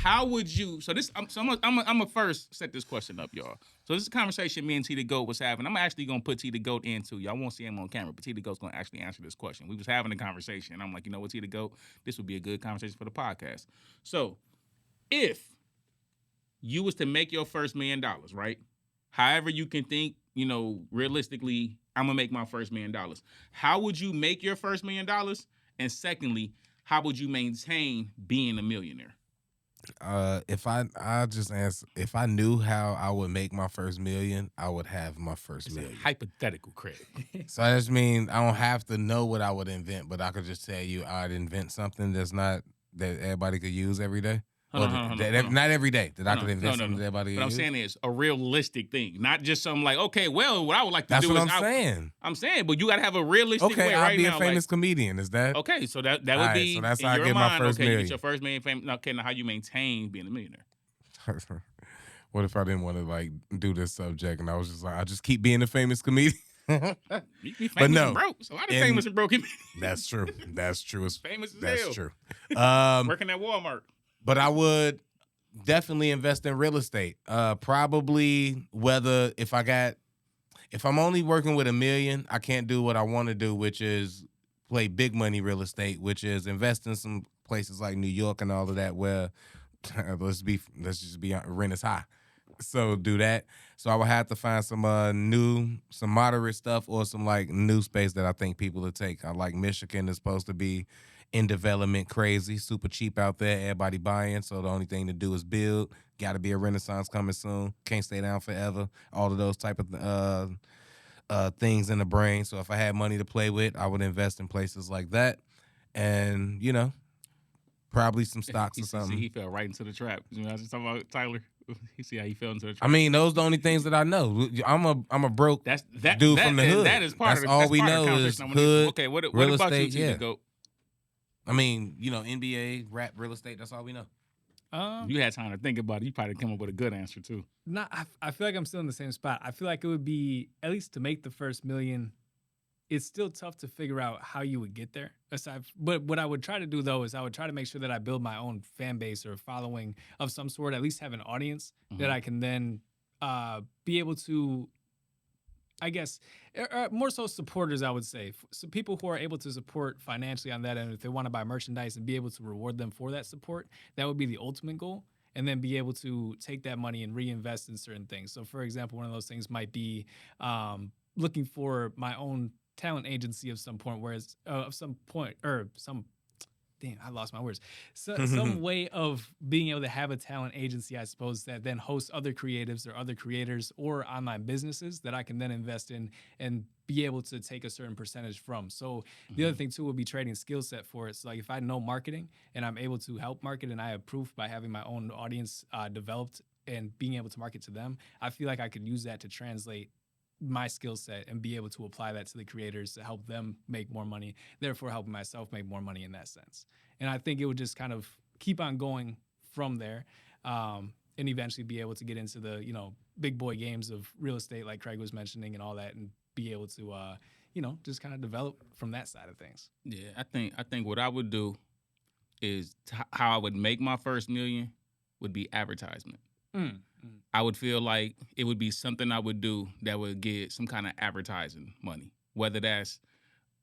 how would you? So this, I'm gonna first set this question up, y'all. So this is a conversation me and T the Goat was having. I'm actually gonna put T the Goat into. Y'all won't see him on camera, but T the Goat's gonna actually answer this question. We was having a conversation. I'm like, you know what, T the Goat, this would be a good conversation for the podcast. So if you was to make your first $1 million, right? However you can think, realistically, I'm gonna make my first $1 million. How would you make your first $1 million? And secondly, how would you maintain being a millionaire? If I just answer, if I knew how I would make my first million, I would have my first It's million. a hypothetical, Craig. So that just means I don't have to know what I would invent, but I could just tell you I'd invent something that everybody could use every day. Hold on. Not every day that I could invent something that everybody could What I'm use. saying is a realistic thing, not just something like, okay, well, what I would like to do is... That's what I'm saying. I'm saying, but you got to have a realistic way right now. Okay, I'll be a famous comedian. Is that... Okay, so that would be... So that's in how I your get mind, my first okay, million. you get your first million fame. Now, okay, now how you maintain being a millionaire? What if I didn't want to do this subject and I was just like, I just keep being a famous comedian? You can be famous But no, and broke. So a lot of famous and broken. That's true. That's true. Famous as That's hell. true. Working at Walmart. But I would definitely invest in real estate. Probably if I'm only working with $1 million, I can't do what I want to do, which is play big money real estate, which is invest in some places like New York and all of that where let's just be rent is high. So do that. So I would have to find some moderate stuff or some new space that I think people would take. I like Michigan is supposed to be in development, crazy, super cheap out there, everybody buying. So the only thing to do is build. Got to be a renaissance coming soon. Can't stay down forever. All of those type of things in the brain. So if I had money to play with, I would invest in places like that, and probably some stocks or something. See, he fell right into the trap. You know, I was just talking about Tyler. You see how he fell into the trap. I mean, those are the only things that I know. I'm a broke dude from the hood. That is part That's of all we know is hood. Okay, what real about estate, you, yeah. T Goat? I mean, NBA, rap, real estate. That's all we know. You had time to think about it. You probably come up with a good answer too. I feel like I'm still in the same spot. I feel like it would be, at least to make the first $1 million, it's still tough to figure out how you would get there. But what I would try to do, though, is I would try to make sure that I build my own fan base or following of some sort, at least have an audience that I can then be able to, I guess, more so supporters, I would say. So people who are able to support financially on that end, if they want to buy merchandise and be able to reward them for that support, that would be the ultimate goal. And then be able to take that money and reinvest in certain things. So, for example, one of those things might be looking for my own talent agency of some point, I lost my words. So, some way of being able to have a talent agency, I suppose, that then hosts other creatives or other creators or online businesses that I can then invest in and be able to take a certain percentage from. So the other thing too would be trading skill set for it. So like if I know marketing and I'm able to help market and I have proof by having my own audience developed and being able to market to them, I feel like I could use that to translate my skill set and be able to apply that to the creators to help them make more money, therefore helping myself make more money in that sense. And I think it would just kind of keep on going from there, and eventually be able to get into the, big boy games of real estate like Craig was mentioning and all that, and be able to, just kind of develop from that side of things. Yeah, I think what I would do is how I would make my first million would be advertisement. I would feel like it would be something I would do that would get some kind of advertising money, whether that's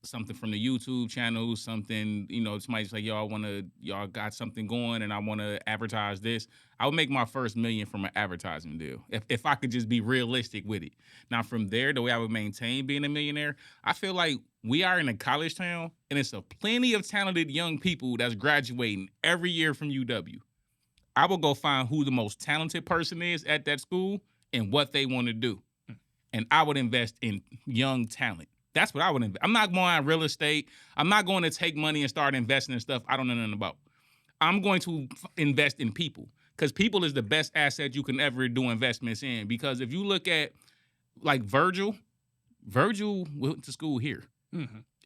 something from the YouTube channel, something, somebody's like, y'all got something going and I want to advertise this. I would make my first $1 million from an advertising deal if I could just be realistic with it. Now, from there, the way I would maintain being a millionaire, I feel like we are in a college town and it's a plenty of talented young people that's graduating every year from UW. I will go find who the most talented person is at that school and what they want to do. And I would invest in young talent. That's what I would invest. I'm not going on real estate. I'm not going to take money and start investing in stuff I don't know nothing about. I'm going to invest in people because people is the best asset you can ever do investments in. Because if you look at like Virgil went to school here.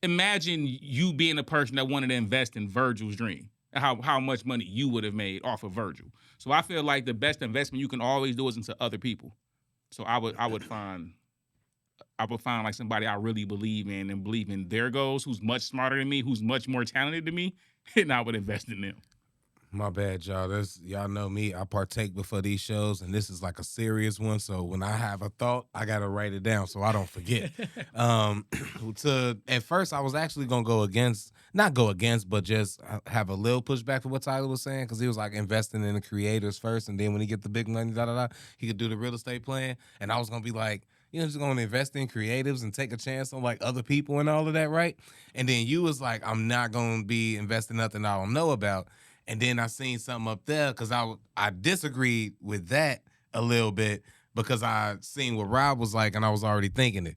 Imagine you being a person that wanted to invest in Virgil's dream. How much money you would have made off of Virgil. So I feel like the best investment you can always do is into other people. So I would find like somebody I really believe in and believe in their goals, who's much smarter than me, who's much more talented than me, and I would invest in them. My bad, y'all. Y'all know me. I partake before these shows, and this is like a serious one. So when I have a thought, I gotta write it down so I don't forget. um, at first, I was actually gonna not go against, but just have a little pushback to what Tyler was saying because he was like investing in the creators first, and then when he get the big money, he could do the real estate plan. And I was gonna be like, just gonna invest in creatives and take a chance on like other people and all of that, right? And then you was like, I'm not gonna be investing nothing I don't know about. And then I seen something up there because I disagreed with that a little bit because I seen what Rob was like and I was already thinking it.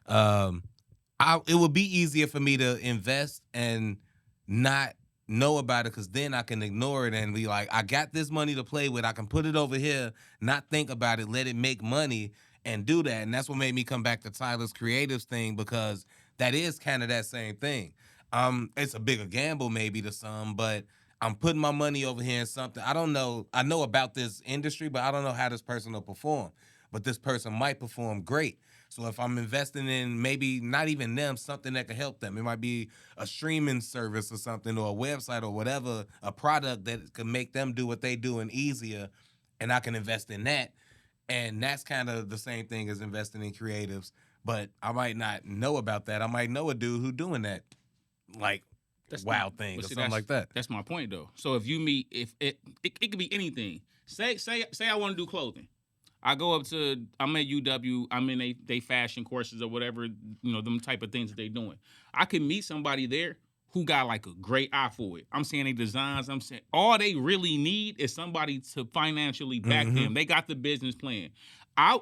Um, it would be easier for me to invest and not know about it because then I can ignore it and be like, I got this money to play with. I can put it over here, not think about it, let it make money and do that. And that's what made me come back to Tyler's creatives thing because that is kind of that same thing. It's a bigger gamble maybe to some, but I'm putting my money over here in something. I don't know. I know about this industry, but I don't know how this person will perform. But this person might perform great. So if I'm investing in maybe not even them, something that can help them. It might be a streaming service or something or a website or whatever, a product that can make them do what they do and easier. And I can invest in that. And that's kind of the same thing as investing in creatives. But I might not know about that. I might know a dude who's doing that. Like, That's wow thing or something like that. That's my point though. So if you meet, if it could be anything. Say I want to do clothing. I'm at UW, I'm in they fashion courses or whatever, them type of things that they doing. I could meet somebody there who got like a great eye for it. I'm saying they designs, I'm saying all they really need is somebody to financially back them. They got the business plan.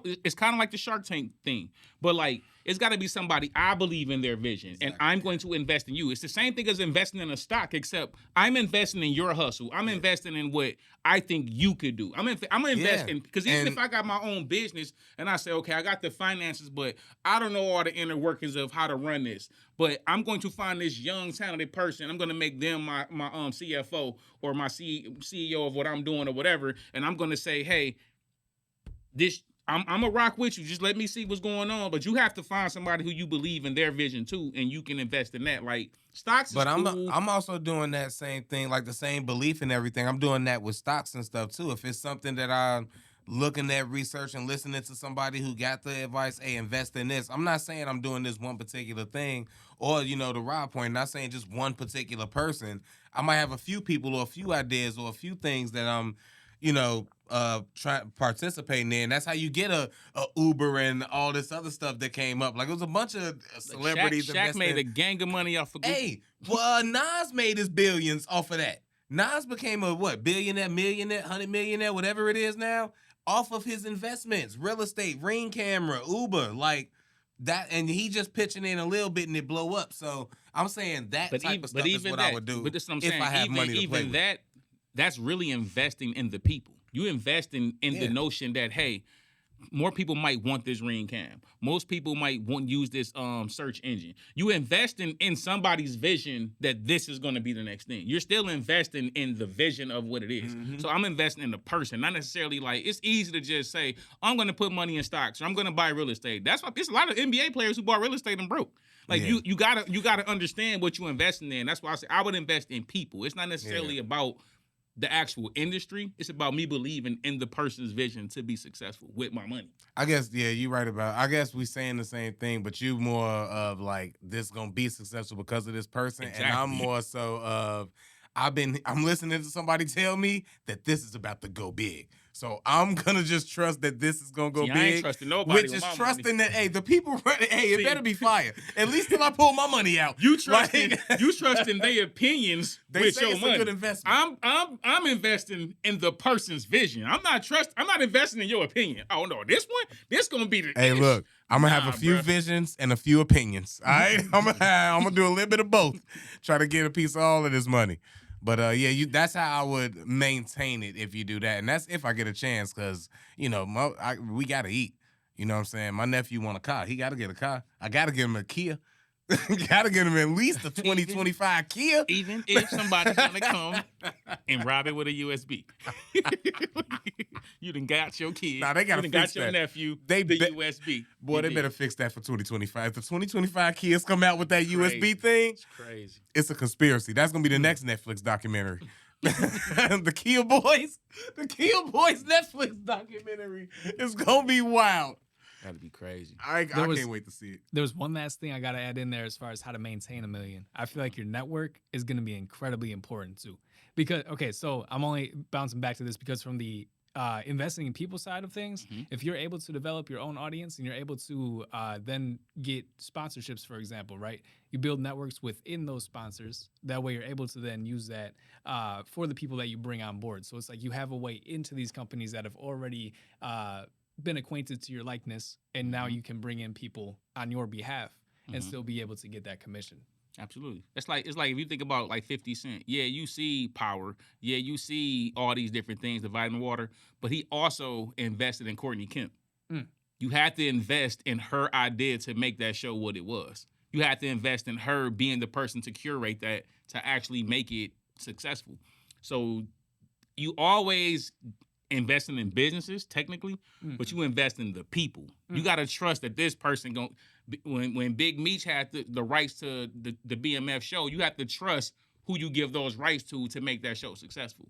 It's kind of like the Shark Tank thing, but like it's got to be somebody I believe in their vision, and I'm going to invest in you. It's the same thing as investing in a stock, except I'm investing in your hustle. I'm investing in what I think you could do. I'm gonna invest in because even if I got my own business and I say, okay, I got the finances, but I don't know all the inner workings of how to run this. But I'm going to find this young, talented person. I'm going to make them my CFO or my CEO of what I'm doing or whatever, and I'm going to say, hey, this. I'm gonna rock with you. Just let me see what's going on. But you have to find somebody who you believe in their vision too, and you can invest in that. Like stocks, but cool. I'm also doing that same thing, like the same belief and everything. I'm doing that with stocks and stuff too. If it's something that I'm looking at research and listening to somebody who got the advice, hey, invest in this. I'm not saying I'm doing this one particular thing, or the Rob point. Not saying just one particular person. I might have a few people or a few ideas or a few things that I'm participating in. That's how you get a Uber and all this other stuff that came up. Like it was a bunch of celebrities. Shaq made a gang of money off of Gucci. Hey, well, Nas made his billions off of that. Nas became a billionaire, millionaire, 100 millionaire, whatever it is now, off of his investments, real estate, Ring Camera, Uber, like that, and he just pitching in a little bit and it blow up. So I'm saying that type of stuff is what I would do. But this is what I'm if saying. I have money to play with. That's really investing in the people. You invest in the notion that, hey, more people might want this ring cam. Most people might want to use this search engine. You invest in somebody's vision that this is going to be the next thing. You're still investing in the vision of what it is. Mm-hmm. So I'm investing in the person, not necessarily like it's easy to just say, I'm going to put money in stocks or I'm going to buy real estate. That's why there's a lot of NBA players who bought real estate and broke. Like you gotta understand what you're investing in. That's why I say I would invest in people. It's not necessarily about the actual industry. It's about me believing in the person's vision to be successful with my money. I guess, you're right about. I guess we saying the same thing, but you more of like this gonna be successful because of this person, exactly. And I'm more so of I'm listening to somebody tell me that this is about to go big. So I'm gonna just trust that this is gonna go big. I ain't trusting nobody. Which is trusting that hey, the people running, it better be fire. At least till I pull my money out. You trusting their opinions they with say your it's money. A good investment. I'm investing in the person's vision. I'm not investing in your opinion. Oh no, this gonna be the Hey, ish. Look, I'm gonna have a few visions and a few opinions. All right, I'm gonna do a little bit of both. Try to get a piece of all of this money. But that's how I would maintain it if you do that, and that's if I get a chance, because we gotta eat. You know what I'm saying? My nephew want a car. He gotta get a car. I gotta give him a Kia. Gotta get him at least a 2025 Kia. Even if somebody's gonna come and rob it with a USB. You done got your kid. Nah, they gotta you done fix got your that. nephew They the USB. Boy, they better fix that for 2025. If the 2025 Kias come out with that USB thing, it's crazy. It's a conspiracy. That's gonna be the next Netflix documentary. The Kia Boys Netflix documentary is gonna be wild. That'd be crazy. I can't wait to see it. There's one last thing I got to add in there as far as how to maintain $1 million. I feel like your network is going to be incredibly important too. Because, okay, so I'm only bouncing back to this because from the investing in people side of things, if you're able to develop your own audience and you're able to then get sponsorships, for example, right? You build networks within those sponsors. That way you're able to then use that for the people that you bring on board. So it's like you have a way into these companies that have already been acquainted to your likeness, and now you can bring in people on your behalf and still be able to get that commission. Absolutely. It's like if you think about like 50 Cent. Yeah, you see Power. Yeah, you see all these different things, the vitamin water, but he also invested in Courtney Kemp. You had to invest in her idea to make that show what it was. You had to invest in her being the person to curate that to actually make it successful. So you always investing in businesses technically, but you invest in the people. You got to trust that this person when Big Meech had the rights to the BMF show, you have to trust who you give those rights to make that show successful.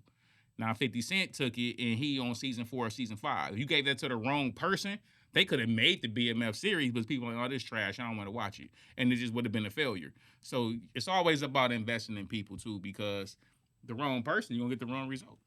Now 50 Cent took it and he on season 4 or season 5. If you gave that to the wrong person, they could have made the BMF series, but people are like, oh, this trash, I don't want to watch it. And it just would have been a failure. So it's always about investing in people too, because the wrong person, you're going to get the wrong result.